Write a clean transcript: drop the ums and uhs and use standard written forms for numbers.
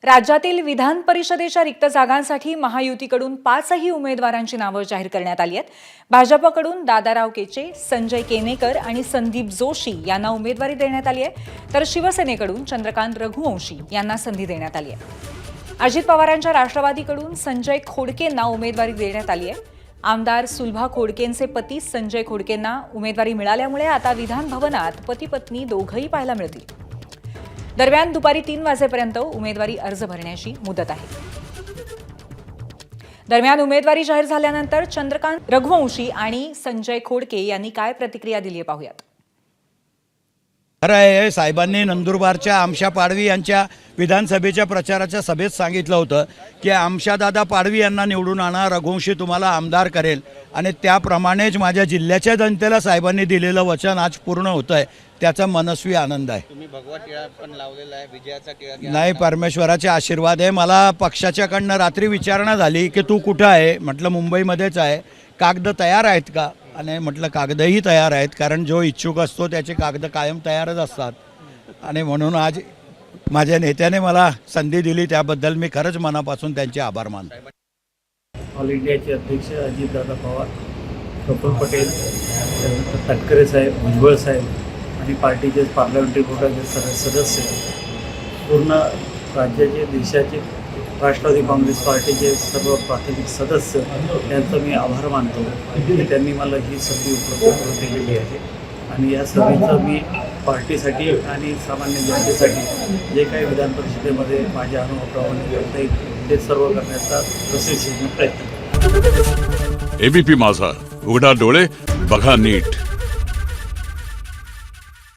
राज्यातील विधान परिषदेच्या रिक्त जागांसाठी महायुतीकडून 5ही उमेदवारांची नावं जाहीर करण्यात आली आहेत। भाजपकडून दादाराव केचे, संजय केनेकर आणि संदीप जोशी यांना उमेदवारी देण्यात आली आहे, तर शिवसेनेकडून चंद्रकांत रघुवंशी यांना संधी देण्यात आली आहे। अजित पवारांच्या राष्ट्रवादीकडून संजय खोडकेंना उमेदवारी देण्यात आली आहे। आमदार सुलभा खोडकेंचे पती संजय खोडकेंना उमेदवारी मिळाल्यामुळे आता विधान भवनात पती पत्नी दोघंही पाहायला मिळतील। दरम्यान दुपारी 3 वाजेपर्यंत उमेदवारी अर्ज भरण्याची मुदत आहे। दरम्यान उमेदवारी जाहीर झाल्यानंतर चंद्रकांत रघुवंशी आणि संजय खोडके यांनी काय प्रतिक्रिया दिली पाहूयात। खरं आहे, साहेबांनी नंदुरबारच्या आमशा पाडवी यांच्या विधानसभेच्या प्रचाराच्या सभेत सांगितलं होतं की आमशादादा पाडवी यांना निवडून आणा, रघुवंशी तुम्हाला आमदार करेल, आणि त्याप्रमाणेच माझ्या जिल्ह्याच्या जनतेला साहेबांनी दिलेलं वचन आज पूर्ण होतं आहे। त्याचा मनस्वी आनंद आहे। तुम्ही भगवा टिळा पण लावलेला आहे, विजयाचा टिळा नाही, परमेश्वराचे आशीर्वाद आहे। मला पक्षाच्याकडनं रात्री विचारणा झाली की तू कुठं आहे, म्हटलं मुंबईमध्येच आहे, कागद तयार आहेत का, आणि म्हटलं कागदही तयार आहेत, कारण जो इच्छुक असतो त्याचे कागद कायम तयारच असतात, आणि म्हणून आज माझ्या नेत्याने मला संधी दिली, त्याबद्दल मी खरंच मनापासून त्यांचे आभार मानतो। ऑल इंडियाचे अध्यक्ष अजितदादा पवार, प्रफुल्ल पटेल, तटकरे साहेब, भुजबळ साहेब आणि पार्टीचे पार्लमेंटरी बोर्डाचे सदस्य, पूर्ण राज्याचे देशाचे राष्ट्रवादी काँग्रेस पार्टीचे सर्व प्राथमिक सदस्य यांचं मी आभार मानतो की त्यांनी मला ही संधी उपलब्ध करून दिलेली आहे। आणि या सभेचं मी पार्टीसाठी आणि सामान्य जनतेसाठी जे काही विधान परिषदेमध्ये माझ्या अनुभवाप्रमाणे करता येईल ते सर्व करण्याचा प्रयत्न करतो। एबीपी माझा, उघडा डोळे बघा नीट।